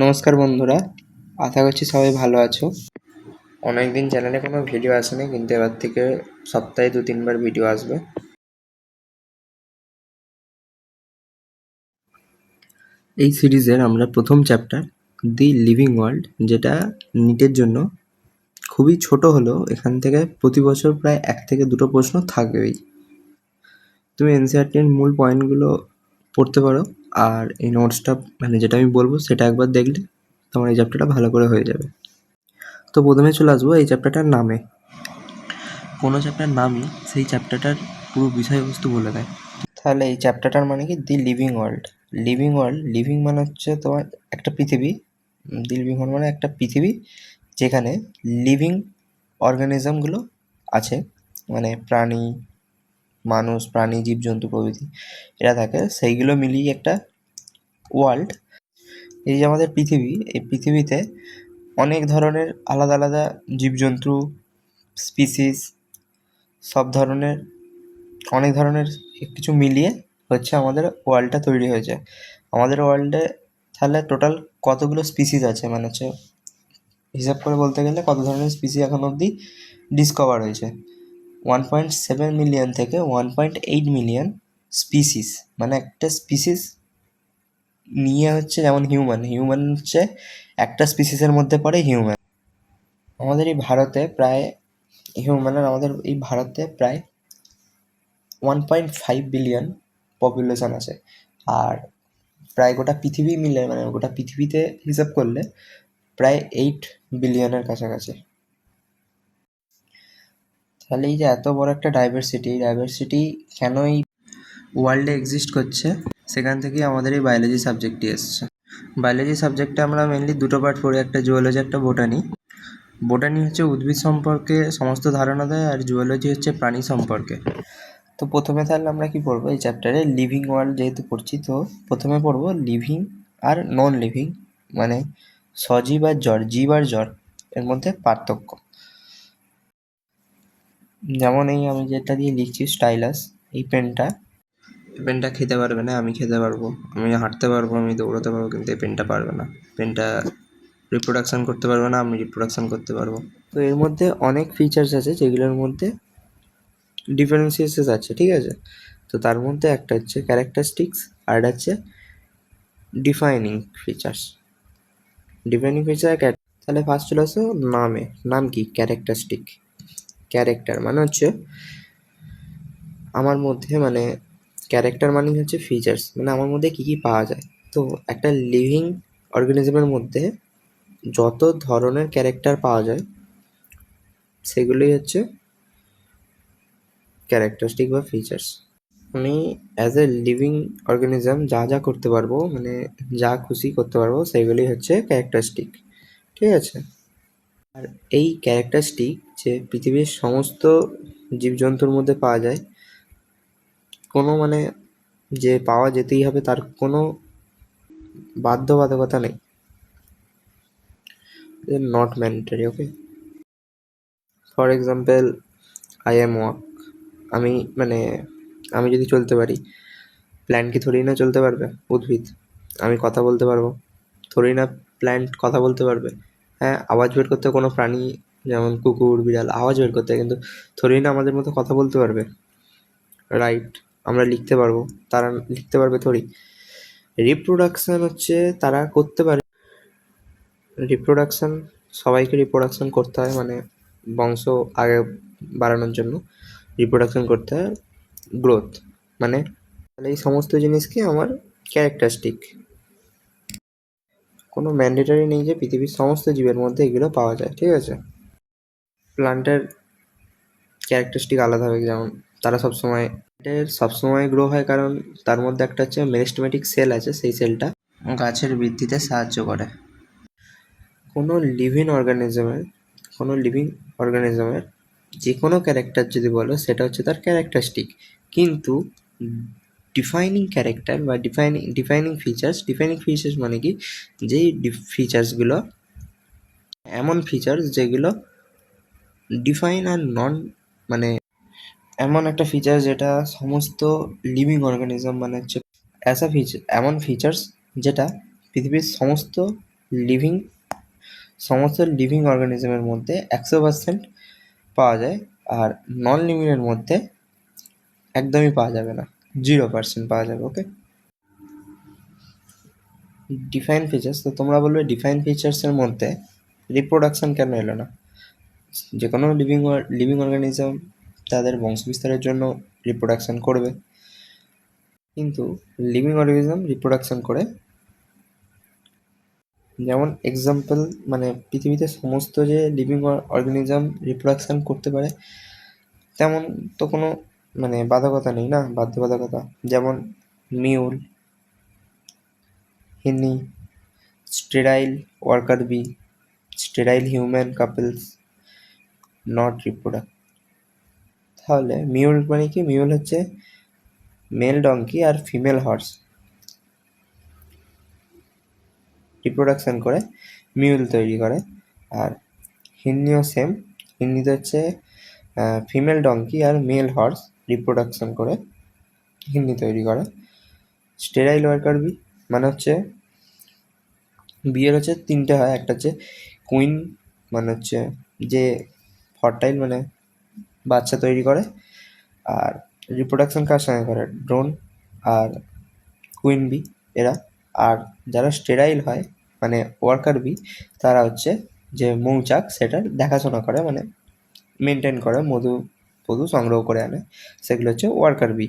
নমস্কার বন্ধুরা, আশা করছি সবাই ভালো আছো। অনেকদিন চ্যানেলে কোনো ভিডিও আসেনি, কিন্তু এবার থেকে সপ্তাহে 2-3 বার ভিডিও আসবে। এই সিরিজের আমরা প্রথম চ্যাপ্টার দি লিভিং ওয়ার্ল্ড, যেটা নিটের জন্য খুবই ছোট হলেও এখান থেকে প্রতি বছর প্রায় 1 থেকে 2টো প্রশ্ন থাকবেই। তুমি এনসিইআরটির মূল পয়েন্টগুলো পড়তে পারো, আর এই নোটসটা যেটা আমি বলবো সেটা একবার দেখলে তোমার এই চ্যাপ্টারটা ভালো করে হয়ে যাবে। তো প্রথমে চলে আসবো এই চ্যাপ্টারটার নামে। কোনো চ্যাপ্টার নামই সেই চ্যাপ্টারটার পুরো বিষয়বস্তু বলে দেয়। তাহলে এই চ্যাপ্টারটার মানে কি, দি লিভিং ওয়ার্ল্ড। লিভিং মানে হচ্ছে তোমার একটা পৃথিবী। দি লিভিং ওয়ার্ল্ড মানে একটা পৃথিবী যেখানে লিভিং অর্গানিজমগুলো আছে, মানে প্রাণী, মানুষ, প্রাণী, জীবজন্তু প্রভৃতি এরা থাকে, সেইগুলো মিলিয়ে একটা ওয়ার্ল্ড। এই যে আমাদের পৃথিবী, এই পৃথিবীতে অনেক ধরনের আলাদা আলাদা জীবজন্তু, স্পিসিস, সব ধরনের অনেক ধরনের কিছু মিলিয়ে হচ্ছে আমাদের ওয়ার্ল্ডটা তৈরি হয়েছে। আমাদের ওয়ার্ল্ডে তাহলে টোটাল কতগুলো স্পিসিস আছে, মানে হচ্ছে হিসাব করে বলতে গেলে কত ধরনের স্পিসিস এখন অবধি ডিসকভার হয়েছে। 1.7 মিলিয়ন থেকে 1.8 মিলিয়ন স্পিসিস, মানে একটা স্পিসিস নিয়ে হচ্ছে, যেমন হিউম্যান হচ্ছে একটা স্পিসিসের মধ্যে পড়ে হিউম্যান। আমাদের এই ভারতে প্রায় 1.5 বিলিয়ন পপুলেশন আছে, আর প্রায় গোটা পৃথিবী মিলে, মানে গোটা পৃথিবীতে হিসাব করলে প্রায় 8 বিলিয়নের কাছাকাছি। তাহলে এই যে এত বড় একটা ডাইভার্সিটি কেন এই ওয়ার্ল্ডে এক্সিস্ট করছে, সেখান থেকেই আমাদের এই বায়োলজি সাবজেক্টটি এসছে। বায়োলজি সাবজেক্টে আমরা মেনলি দুটো পার্ট পড়ি, একটা জুওলজি, একটা বোটানি। বোটানি হচ্ছে উদ্ভিদ সম্পর্কে সমস্ত ধারণা দেয়, আর জুওলজি হচ্ছে প্রাণী সম্পর্কে। তো প্রথমে তাহলে আমরা কি পড়বো এই চ্যাপ্টারে, লিভিং ওয়ার্ল্ড যেহেতু পড়ছি, তো প্রথমে পড়বো লিভিং আর নন লিভিং, মানে সজীব আর জড়, জীব আর জড় এর মধ্যে পার্থক্য। যেমন এই আমি যেটা দিয়ে লিখছি স্টাইলাস, এই পেনটা খেতে পারবে না, আমি খেতে পারবো, আমি হাঁটতে পারবো, আমি দৌড়াতে পারবো, কিন্তু এই পেনটা পারবে না। পেনটা রিপ্রোডাকশন করতে পারবে না, আমি রিপ্রোডাকশন করতে পারবো। তো এর মধ্যে অনেক ফিচার্স আছে যেগুলোর মধ্যে ডিফারেন্সিয়েশন আছে, ঠিক আছে। তো তার মধ্যে একটা হচ্ছে ক্যারেক্টারিস্টিক্স, আর একটা হচ্ছে ডিফাইনিং ফিচার্স। তাহলে ফার্স্ট চলে আসো নামে। নাম কি? ক্যারেক্টারিস্টিক। ক্যারেক্টার মানে হচ্ছে আমার মধ্যে, মানে ক্যারেক্টার মানে হচ্ছে ফিচার্স, মানে আমার মধ্যে কী কী পাওয়া যায়। তো একটা লিভিং অর্গানিজমের মধ্যে যত ধরনের ক্যারেক্টার পাওয়া যায় সেগুলোই হচ্ছে ক্যারেক্টারিস্টিক বা ফিচার্স। আমি অ্যাজ এ লিভিং অর্গানিজম যা যা করতে পারবো, মানে যা খুশি করতে পারবো, সেগুলোই হচ্ছে ক্যারেক্টারিস্টিক, ঠিক আছে। আর এই ক্যারেক্টারিস্টিক যে পৃথিবীর সমস্ত জীবজন্তুর মধ্যে পাওয়া যায়, কোনো মানে যে পাওয়া যেতেই হবে তার কোনো বাধ্যবাধকতা নেই, not mandatory, okay. For example, I am walk, আমি মানে আমি যদি চলতে পারি, প্ল্যান্ট কি থোড়ি না চলতে পারবে? উদ্ভিদ। আমি কথা বলতে পারবো, থোড়ি না প্ল্যান্ট কথা বলতে পারবে? হ্যাঁ, আওয়াজ বের করতে কোনো প্রাণী, যেমন কুকুর, বিড়াল আওয়াজ বের করতে, কিন্তু থোড়ি না আমাদের মতো কথা বলতে পারবে, রাইট? আমরা লিখতে পারবো, তারা লিখতে পারবে থোড়ি? রিপ্রোডাকশান হচ্ছে তারা করতে পারে, রিপ্রোডাকশান সবাইকে রিপ্রোডাকশান করতে হয়, মানে বংশ আগে বাড়ানোর জন্য রিপ্রোডাকশান করতে হয়, গ্রোথ, মানে তাহলে এই সমস্ত জিনিসকে আমার ক্যারেক্টারিস্টিক। কোনো ম্যান্ডেটরি নেই যে পৃথিবীর সমস্ত জীবের মধ্যে এগুলো পাওয়া যায়, ঠিক আছে। প্লান্টের ক্যারেক্টারিস্টিক আলাদা হবে, যেমন তারা সবসময় গ্রো হয়, কারণ তার মধ্যে একটা হচ্ছে মেরিস্টেমেটিক সেল আছে, সেই সেলটা গাছের বৃদ্ধিতে সাহায্য করে। কোনো লিভিং অর্গানিজমের যে কোনো ক্যারেক্টার যদি বলো, সেটা হচ্ছে তার ক্যারেক্টারিস্টিক। কিন্তু ডিফাইনিং ক্যারেক্টার বা ডিফাইনিং ফিচার্স মানে কি, যেই ফিচার্সগুলো এমন ফিচার্স যেগুলো ডিফাইন আর নন, মানে এমন একটা ফিচার যেটা সমস্ত লিভিং অর্গানিজম, মানে হচ্ছে এমন ফিচার্স যেটা পৃথিবীর সমস্ত লিভিং সমস্ত লিভিং অর্গানিজমের মধ্যে 100% পাওয়া যায়, আর নন লিভিংয়ের মধ্যে একদমই পাওয়া যাবে না, 0% পাওয়া যাবে। ওকে, ডিফাইন ফিচার্স, তো তোমরা বলবে ডিফাইন ফিচার্সের মধ্যে রিপ্রোডাকশন কেন এলো না? যে কোনো লিভিং অর্গানিজম তাদের বংশবিস্তারের জন্য রিপ্রোডাকশন করবে, কিন্তু লিভিং অর্গানিজম রিপ্রোডাকশন করে, যেমন এক্সাম্পল মানে পৃথিবীতে সমস্ত যে লিভিং অর্গানিজম রিপ্রোডাকশন করতে পারে তেমন তো কোনো মানে বাধ্যকতা নেই না, বাধ্যবাধকতা। যেমন mule, hinny, sterile worker bee, sterile human couples not reproduce. তাহলে মিউল মানে কি? মিউল হচ্ছে মেল ডঙ্কি আর ফিমেল হর্স রিপ্রোডাকশন করে মিউল তৈরি করে। আর হিন্নিও সেম, হিন্নিতে হচ্ছে ফিমেল ডঙ্কি আর মেল হর্স রিপ্রোডাকশন করে হিন্নি তৈরি করে। স্টেরাইল ওয়ার্কার বি মানে হচ্ছে বিয়ের হচ্ছে তিনটে হয়, একটা হচ্ছে কুইন মানে হচ্ছে যে ফার্টাইল মানে বাচ্চা তৈরি করে, আর রিপ্রোডাকশন কার সঙ্গে করে? ড্রোন আর কুইন বি এরা। আর যারা স্টেরাইল হয় মানে ওয়ার্কার বি, তারা হচ্ছে যে মৌচাক সেটার দেখাশোনা করে, মানে মেনটেন করে, মধু সংগ্রহ করে আনে, সেগুলো হচ্ছে ওয়ার্কার বি।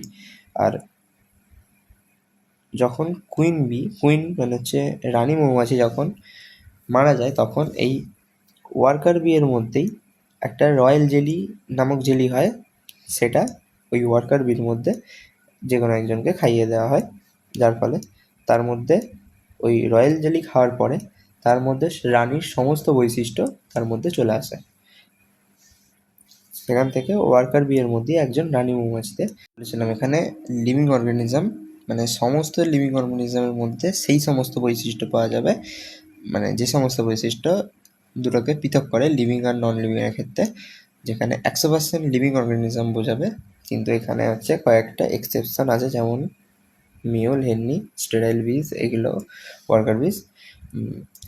আর যখন কুইন মানে হচ্ছে রানী মৌমাছি যখন মারা যায়, তখন এই ওয়ার্কার বি এর মধ্যেই একটা রয়্যাল জেলি নামক জেলি হয়, সেটা ওই ওয়ার্কার বির মধ্যে যে কোনো একজনকে খাইয়ে দেওয়া হয়, যার ফলে তার মধ্যে ওই রয়্যাল জেলি খাওয়ার পরে তার মধ্যে রানীর সমস্ত বৈশিষ্ট্য তার মধ্যে চলে আসে। সেখান থেকে ওয়ার্কার বি এর মধ্যে একজন রানী মৌমাছিতে বলেছিলাম। এখানে লিভিং অর্গানিজম মানে সমস্ত লিভিং অর্গানিজমের মধ্যে সেই সমস্ত বৈশিষ্ট্য পাওয়া যাবে, মানে যে সমস্ত বৈশিষ্ট্য দুটোকে পৃথক করে লিভিং আর নন লিভিংয়ের ক্ষেত্রে, যেখানে 100% লিভিং অর্গানিজম বোঝাবে। কিন্তু এখানে হচ্ছে কয়েকটা এক্সেপশন আছে, যেমন মিউল, হেননি, স্টেরাইল বিজ, এগুলো ওয়ার্কার বিজ,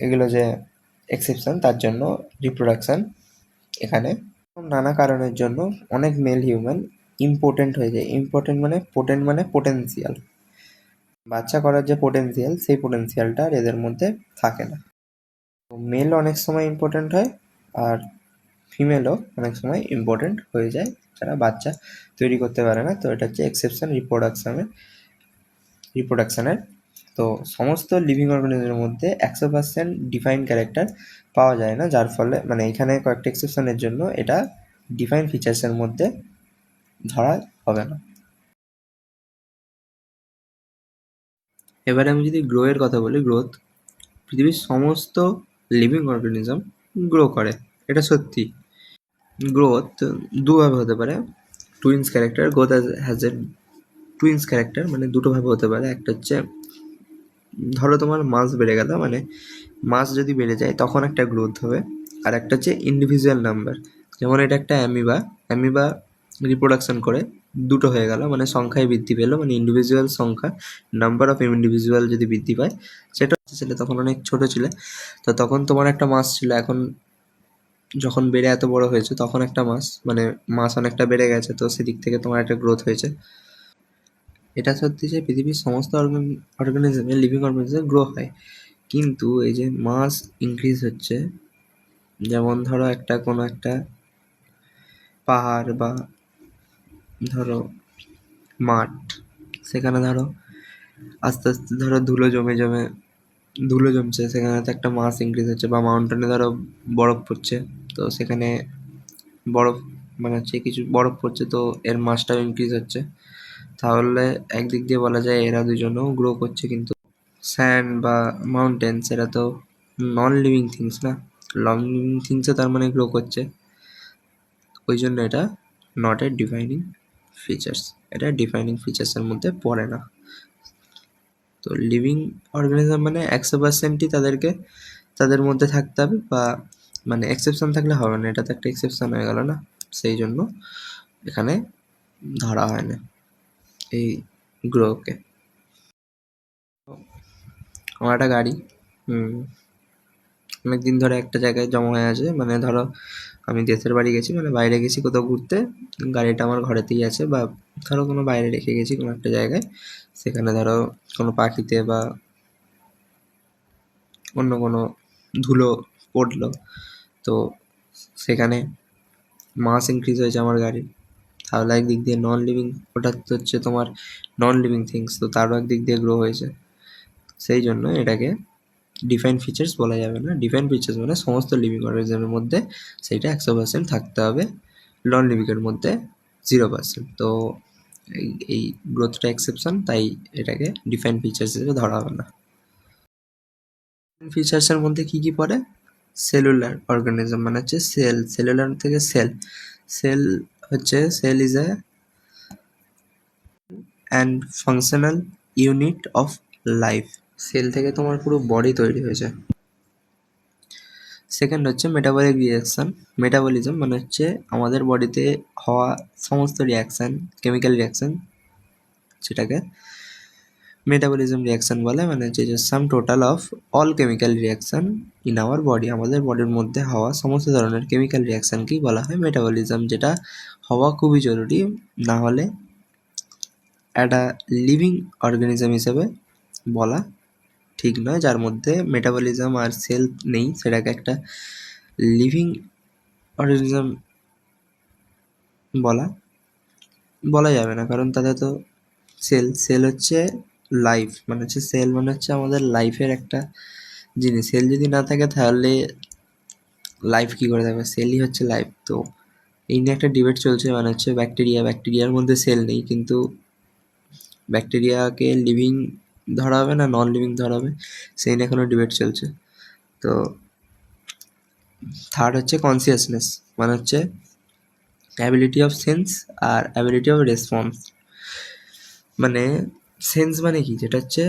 এগুলো যে এক্সেপশন, তার জন্য রিপ্রোডাকশান এখানে নানা কারণের জন্য অনেক মেল হিউম্যান ইম্পোর্টেন্ট হয়ে যায়। ইম্পোর্টেন্ট মানে পোটেন্ট মানে পোটেন্সিয়াল, বাচ্চা করার যে পোটেন্সিয়াল, সেই পোটেন্সিয়ালটা আর এদের মধ্যে থাকে না। মেল অনেক সময় ইম্পর্টেন্ট হয়, আর ফিমেলও অনেক সময় ইম্পর্টেন্ট হয়ে যায়, যারা বাচ্চা তৈরি করতে পারে না। তো এটা হচ্ছে এক্সেপশন রিপ্রোডাকশানের। তো সমস্ত লিভিং অর্গানিজমের মধ্যে 100% ডিফাইন ক্যারেক্টার পাওয়া যায় না, যার ফলে মানে এখানে কয়েকটা এক্সেপশনের জন্য এটা ডিফাইন ফিচার্সের মধ্যে ধরা হবে না। এবারে আমি যদি গ্রোয়ের কথা বলি, পৃথিবীর সমস্ত লিভিং অর্গানিজম গ্রো করে, এটা সত্যি। গ্রোথ দুভাবে হতে পারে, twins character. Growth has a twins character, মানে দুটোভাবে হতে পারে। একটা হচ্ছে ধরো তোমার মাস বেড়ে গেল, মানে মাস যদি বেড়ে যায় তখন একটা গ্রোথ হবে। আর একটা হচ্ছে ইন্ডিভিজুয়াল নাম্বার, যেমন এটা একটা অ্যামিবা রিপ্রোডাকশন করে দুটো হয়ে গেল, মানে সংখ্যায় বৃদ্ধি পেলো, মানে ইন্ডিভিজুয়াল সংখ্যা, নাম্বার অফ ইন্ডিভিজুয়াল যদি বৃদ্ধি পায়, সেটা ছিল তখন অনেক ছোট ছিল, তো তখন তোমার একটা মাস ছিল, এখন যখন বেড়ে এত বড় হয়েছে তখন একটা মানে মাস অনেকটা বেড়ে গেছে, তো সেদিক থেকে তোমার একটা গ্রোথ হয়েছে। এটা সত্যি যে পৃথিবীর সমস্ত অর্গানিজমে লিভিং অর্গানিজমে গ্রো হয়, কিন্তু এই যে মাস ইনক্রিজ হচ্ছে, যেমন ধরো কোনো একটা পাহাড় বা ধরো মাঠ, সেখানে ধরো আস্তে আস্তে ধরো ধুলো জমছে, সেখানে তো একটা মাস ইনক্রিজ হচ্ছে। বা মাউন্টেনে ধরো বরফ পড়ছে, তো সেখানে বরফ মানে হচ্ছে কিছু বরফ পড়ছে, তো এর মাসটাও ইনক্রিজ হচ্ছে। তাহলে একদিক দিয়ে বলা যায় এরা দুজনেও গ্রো করছে, কিন্তু স্যান্ড বা মাউন্টেন্স এরা তো নন লিভিং থিংস না, নন লিভিং থিংসে তার মানে গ্রো করছে, ওই জন্য এটা নট এ ডিফাইনিং ফিচার্স, এটা ডিফাইনিং ফিচার্সের মধ্যে পড়ে না। তো লিভিং অর্গানিজম মানে 100%ই তাদের মধ্যে থাকতে হবে, বা মানে এক্সেপশন থাকলে হবে না, এটা তো একটা এক্সেপশন হয়ে গেল না, সেই জন্য এখানে ধরা হয় না এই গ্রোকে। আমার একটা গাড়ি অনেক দিন ধরে একটা জায়গায় জমা হয়ে আছে, মানে ধরো আমি দেশের বাড়ি গেছি, মানে বাইরে গেছি কোথাও ঘুরতে, গাড়িটা আমার ঘরেতেই আছে, বা ধরো কোনো বাইরে রেখে গেছি কোনো একটা জায়গায়, সেখানে ধরো কোনো পাখিতে বা অন্য কোনো ধুলো পড়লো, তো সেখানে মাস ইনক্রিজ হয়েছে আমার গাড়ির, তাহলে একদিক দিয়ে নন লিভিং, ওটা তো হচ্ছে তোমার নন লিভিং থিংস, তো তারও একদিক দিয়ে গ্রো হয়েছে। সেই জন্য এটাকে ডিফাইন ফিচার্স বলা যাবে না। ডিফাইন ফিচার্স মানে সমস্ত লিভিং অর্গানিজমের মধ্যে সেইটা 100% থাকতে হবে, নন লিভিংয়ের মধ্যে 0%। তো এই গ্রোথটা এক্সেপশন, তাই এটাকে ডিফাইন ফিচার্স হিসেবে ধরা হবে না। ফিচার্সের মধ্যে কি কি পড়ে? সেলুলার অর্গানিজম মানে হচ্ছে সেল, সেলুলার থেকে সেল। সেল হচ্ছে cell is and functional unit of life. Cell থেকে তোমার পুরো বডি তৈরি হয়েছে। সেকেন্ড হচ্ছে মেটাবলিক রিয়াকশান। মেটাবলিজম মানে হচ্ছে আমাদের বডিতে হওয়া সমস্ত রিয়াকশান, কেমিক্যাল রিয়াকশান, সেটাকে মেটাবলিজম রিয়াকশান বলে। মানে হচ্ছে যে sum total of all chemical reaction in our body, আমাদের বডির মধ্যে হওয়া সমস্ত ধরনের কেমিক্যাল রিয়াকশানকেই বলা হয় মেটাবলিজম, যেটা হওয়া খুবই জরুরি, না হলে একটা লিভিং অর্গানিজম হিসেবে বলা ঠিক নয়। যার মধ্যে মেটাবলিজম আর সেল নেই, সেটাকে একটা লিভিং অর্গানিজম বলা যাবে না, কারণ তাদের তো সেল হচ্ছে লাইফ, মানে হচ্ছে সেল মানে হচ্ছে আমাদের লাইফের একটা জিনিস। সেল যদি না থাকে তাহলে লাইফ কী করে থাকবে? সেলই হচ্ছে লাইফ। তো এই নিয়ে একটা ডিবেট চলছে, মানে হচ্ছে ব্যাকটেরিয়ার মধ্যে সেল নেই, কিন্তু ব্যাকটেরিয়াকে লিভিং ধরা হবে না নন লিভিং ধরা হবে, সেই নিয়ে এখনও ডিবেট চলছে। তো থার্ড হচ্ছে কনসিয়াসনেস, মানে হচ্ছে অ্যাবিলিটি অফ সেন্স আর অ্যাবিলিটি অফ রেসপন্স। মানে সেন্স মানে কি, যেটা হচ্ছে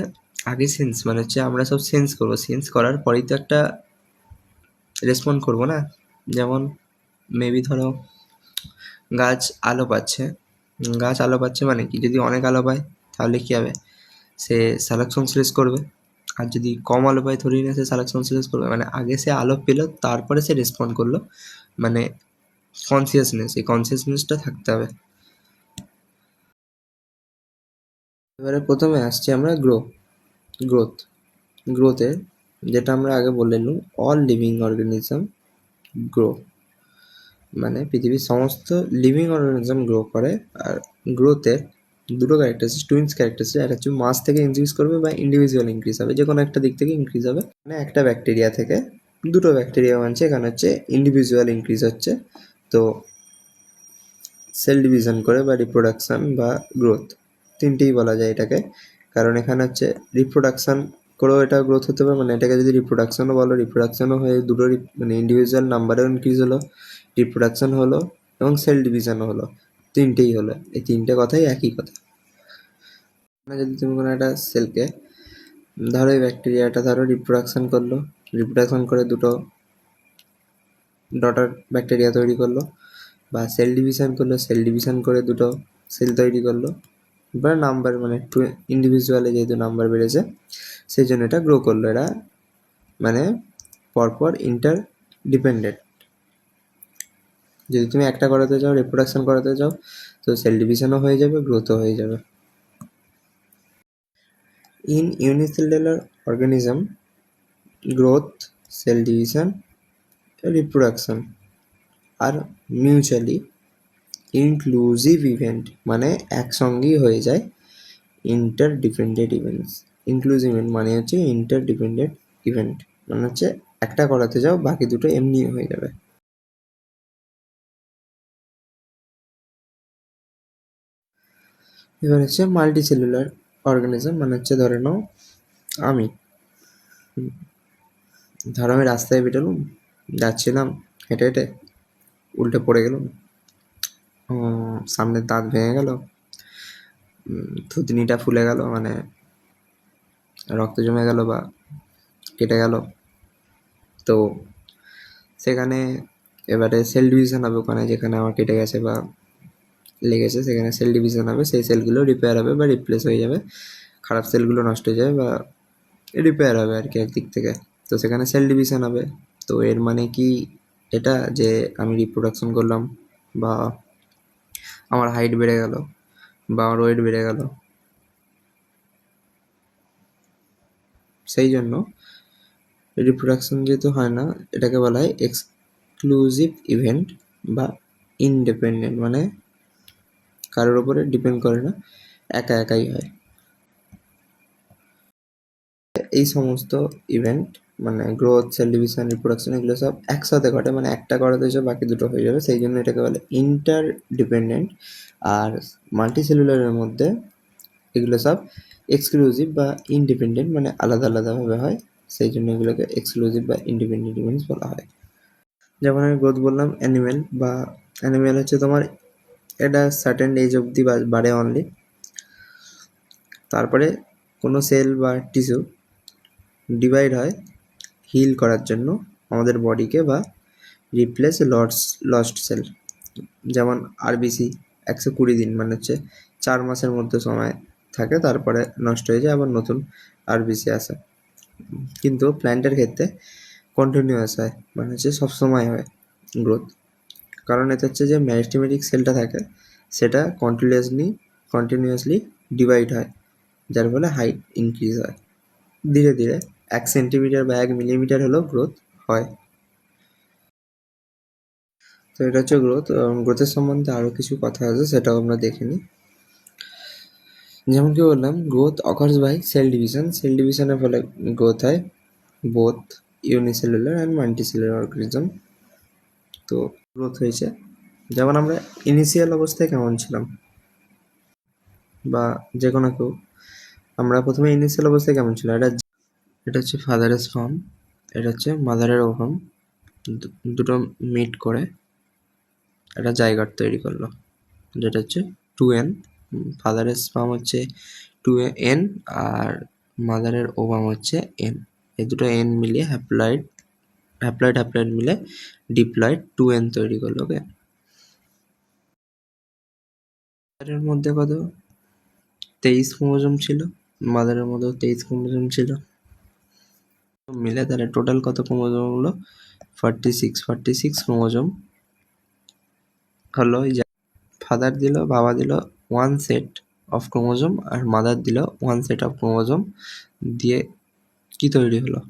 আগে সেন্স মানে হচ্ছে আমরা সব সেন্স করবো, সেন্স করার পরেই তো একটা রেসপন্ড করবো না। যেমন মেবি ধরো গাছ আলো পাচ্ছে, মানে কি, যদি অনেক আলো পায় তাহলে কী হবে? সে সালোক সংশ্লেষ করবে, আর যদি কম আলো পায় ধরেই না সে সালোক সংশ্লেষ করবে। মানে আগে সে আলো পেলো, তারপরে সে রেসপন্ড করলো, মানে কনসিয়াসনেস, এই কনসিয়াসনেসটা থাকতে হবে। এবারে প্রথমে আসছি আমরা গ্রোথে, যেটা আমরা আগে বলে নিই, অল লিভিং অর্গানিজম গ্রো, মানে পৃথিবীর সমস্ত লিভিং অর্গানিজম গ্রো করে। আর গ্রোথের দুটো ক্যারেক্টারিস্টিক, টুইন্স ক্যারেক্টারিস্টিক, একটা হচ্ছে মাস থেকে ইনক্রিজ করবে বা ইন্ডিভিজুয়াল ইনক্রিজ হবে, যে কোনো একটা দিক থেকে ইনক্রিজ হবে। মানে একটা ব্যাকটেরিয়া থেকে দুটো ব্যাকটেরিয়া বানছে, এখানে হচ্ছে ইন্ডিভিজুয়াল ইনক্রিজ হচ্ছে। তো সেল ডিভিশন করে বা রিপ্রোডাকশান বা গ্রোথ, তিনটেই বলা যায় এটাকে, কারণ এখানে হচ্ছে রিপ্রোডাকশান করেও এটা গ্রোথ হতে পারে। মানে এটাকে যদি রিপ্রোডাকশানও বলো, রিপ্রোডাকশানও হয়ে দুটো মানে ইন্ডিভিজুয়াল নাম্বারেও ইনক্রিজ হলো, রিপ্রোডাকশান হলো এবং সেল ডিভিশনও হলো, তিনটেই হলো। এই তিনটে কথাই একই কথা। মানে যদি তুমি কোনো একটা সেলকে ধরো, এই ব্যাকটেরিয়াটা ধরো রিপ্রোডাকশান করলো, রিপ্রোডাকশান করে দুটো ডটার ব্যাকটেরিয়া তৈরি করলো, বা সেল ডিভিশন করলো, সেল ডিভিশন করে দুটো সেল তৈরি করলো, বা নাম্বার মানে ইন্ডিভিজুয়ালে যেহেতু নাম্বার বেড়েছে সেই জন্য এটা গ্রো করলো। এরা মানে পরপর ইন্টার ডিপেন্ডেন্ট। যদি তুমি একটা করাতে চাও, রিপ্রোডাকশন করাতে চাও, তো সেল ডিভিশনও হয়ে যাবে, গ্রোথও হয়ে যাবে। In unicellular organism growth, cell division, reproduction আর মিউচুয়ালি ইনক্লুসিভ ইভেন্ট, মানে একসঙ্গেই হয়ে যায় ইন্টারডিপেন্ডেন্ট ইভেন্টস। ইনক্লুসিভ ইভেন্ট মানে হচ্ছে ইন্টারডিপেন্ডেন্ট ইভেন্ট, মানে হচ্ছে একটা করাতে যাও বাকি দুটো এমনি হয়ে যাবে। এবার হচ্ছে মাল্টিসেলুলার অর্গানিজম, মানে হচ্ছে ধরে নাও আমি রাস্তায় বেরোলাম, যাচ্ছিলাম হেঁটে হেঁটে, উল্টে পড়ে গেলাম, সামনের দাঁত ভেঙে গেল, থুতনিটা ফুলে গেল, মানে রক্ত জমে গেল বা কেটে গেল। তো সেখানে এবারে সেল ডিভিশন হবে, ওখানে যেখানে আমার কেটে গেছে বা লেগেছে সেখানে সেল ডিভিশন হবে, সেই সেলগুলো রিপেয়ার হবে বা রিপ্লেস হয়ে যাবে, খারাপ সেলগুলো নষ্ট হয়ে যাবে বা রিপেয়ার হবে আর কি একদিক থেকে। তো সেখানে সেল ডিভিশন হবে। তো এর মানে কি এটা যে আমি রিপ্রোডাকশন করলাম বা আমার হাইট বেড়ে গেল বা আমার ওয়েট বেড়ে গেল, সেই জন্য রিপ্রোডাকশন যেহেতু হয় না, এটাকে বলা হয় এক্সক্লুসিভ ইভেন্ট বা ইনডিপেন্ডেন্ট, মানে কারোর উপরে ডিপেন্ড করে না, একা একাই হয়। এই সমস্ত ইভেন্ট মানে গ্রোথ, সেল ডিভিশন, রিপ্রোডাকশন, এগুলো সব একসাথে ঘটে, মানে একটা করাতে এসে বাকি দুটো হয়ে যাবে, সেই জন্য এটাকে বলে ইন্টার ডিপেন্ডেন্ট। আর মাল্টিসেলুলারের মধ্যে এগুলো সব এক্সক্লুসিভ বা ইনডিপেন্ডেন্ট, মানে আলাদা আলাদাভাবে হয়, সেই জন্য এগুলোকে এক্সক্লুসিভ বা ইন্ডিপেন্ডেন্ট ইভেন্টস বলা হয়। যেমন আমি গ্রোথ বললাম, অ্যানিমেল বা অ্যানিমেল হচ্ছে তোমার এটা সার্টেন এজ অবধি বাড়ে অনলি, তারপরে কোনো সেল বা টিস্যু ডিভাইড হয় হিল করার জন্য আমাদের বডিকে, বা রিপ্লেস লস্ট সেল। যেমন আরবিসি 120 দিন, মানে হচ্ছে 4 মাসের মধ্যে সময় থাকে, তারপরে নষ্ট হয়ে যায়, আবার নতুন আরবিসি আসে। কিন্তু প্ল্যান্টের ক্ষেত্রে কন্টিনিউয়াস হয়, মানে হচ্ছে সবসময় হয় গ্রোথ, কারণ এতে হচ্ছে যে ম্যারিস্টেমেটিক সেলটা থাকে সেটা কন্টিনিউয়াসলি ডিভাইড হয়, যার ফলে হাইট ইনক্রিজ হয় ধীরে ধীরে। 1 সেন্টিমিটার বা 1 মিলিমিটার হলেও গ্রোথ হয়। তো এটা হচ্ছে গ্রোথ। গ্রোথের সম্বন্ধে আরও কিছু কথা আছে, সেটাও আমরা দেখে নিই। যেমন কি বললাম, growth occurs by cell division. Cell ডিভিশনের ফলে গ্রোথ হয় both unicellular and multicellular organism. তো গ্রোথ হয়েছে, যেমন আমরা ইনিশিয়াল অবস্থায় কেমন ছিলাম, বা যে কোনো কেউ, আমরা প্রথমে ইনিশিয়াল অবস্থায় কেমন ছিল, এটা হচ্ছে ফাদারের স্পার্ম, এটা হচ্ছে মাদারের ওভাম, দুটো মিট করে একটা জায়গার তৈরি করলো, যেটা হচ্ছে 2n। ফাদারের স্পার্ম হচ্ছে 2n আর মাদারের ওভাম হচ্ছে n। এই দুটো n মিলিয়ে হ্যাপ্লয়েড মিলে ডিপ্লয়েড 2n তৈরি করলো। ওকে, ফাদারের মধ্যে কত 23 ক্রোমোজোম ছিল, মাদারের মধ্যে 23 ক্রোমোজোম ছিল, মিলে তাহলে টোটাল কত ক্রোমোজোম হলো 46 ক্রোমোজোম হলো। ফাদার দিল, বাবা দিল 1 সেট অফ ক্রোমোজোম আর মাদার দিল 1 সেট অফ ক্রোমোজোম, দিয়ে কি তৈরি হলো,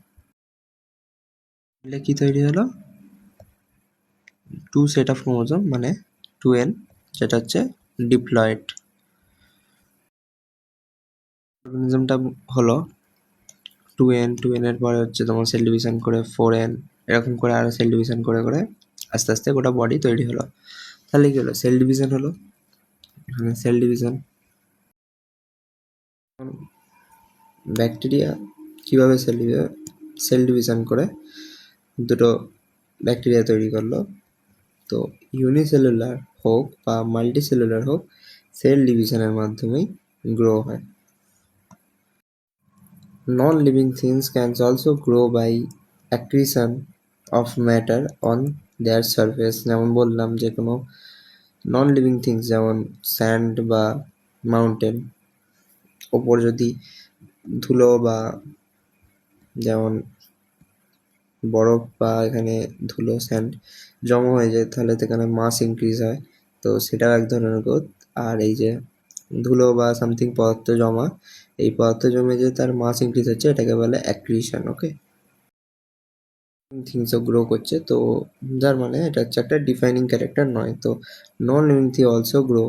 কি তৈরি হলো 2 সেট অফ ক্রোমোজোম, মানে 2n, যেটা হচ্ছে ডিপ্লয়েড। অর্গানিজমটা হলো 2n এর পরে হচ্ছে তোমার সেল ডিভিশন করে 4n, এরকম করে আরো সেল ডিভিশন করে করে আস্তে আস্তে গোটা বডি তৈরি হলো। তাহলে কি হলো, সেল ডিভিশন হলো। এখানে সেল ডিভিশন, ব্যাকটেরিয়া কীভাবে সেল ডিভিশন করে দুটো ব্যাকটেরিয়া তৈরি করলো। তো ইউনিসেলুলার হোক বা মাল্টিসেলুলার হোক, সেল ডিভিশনের মাধ্যমেই গ্রো হয়। Non living things can also grow by accretion of matter on their surface. যেমন বললাম, যে কোনো নন লিভিং থিংস যেমন স্যান্ড বা মাউন্টেন, ওপর যদি ধুলো বা যেমন বরফ বা এখানে ধুলো স্যান্ড জমা হয়ে যায়, তাহলে সেখানে মাস ইনক্রিজ হয়, তো সেটাও এক ধরনের গ্রোথ। আর এই যে ধুলো বা সামথিং পদার্থ জমা, এই পদার্থ জমে যে তার মাস ইনক্রিজ হচ্ছে, এটাকে বলে অ্যাক্রিশন। ওকে, থিংসও গ্রো করছে, তো যার মানে এটা হচ্ছে একটা ডিফাইনিং ক্যারেক্টার নয়। তো non living thing also grow,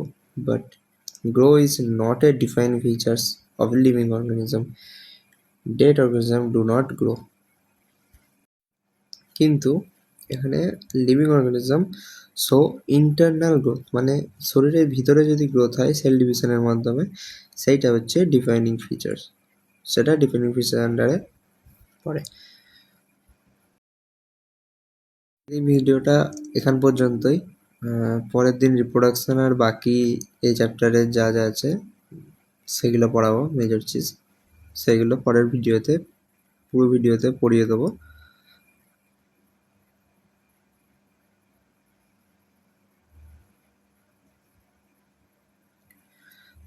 but grow is not a defining features of living organism. Dead organism do not grow. কিন্তু এখানে living organism show internal growth, মানে শরীরের ভিতরে যদি গ্রোথ হয় সেল ডিভিশনের মাধ্যমে, সেইটা হচ্ছে ডিফাইনিং ফিচার্স, সেটা ডিফাইনিং ফিচার আন্ডারে পড়ে। এই ভিডিওটা এখান পর্যন্তই। পরের দিন রিপ্রোডাকশন আর বাকি এই চ্যাপ্টারে যা যা আছে সেগুলো পড়াবো, মেজর চিজ, সেগুলো পরের ভিডিওতে, পুরো ভিডিওতে পড়িয়ে দেবো।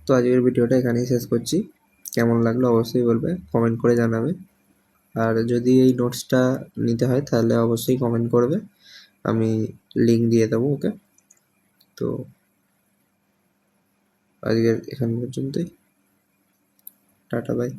তো আজকের ভিডিওটা এখানেই শেষ করছি। কেমন লাগলো অবশ্যই বলবে, কমেন্ট করে জানাবে। আর যদি এই নোটসটা নিতে হয় তাহলে অবশ্যই কমেন্ট করবে, আমি লিঙ্ক দিয়ে দেবো ওকে। তো আজকের এখান পর্যন্তই, টাটা বাই।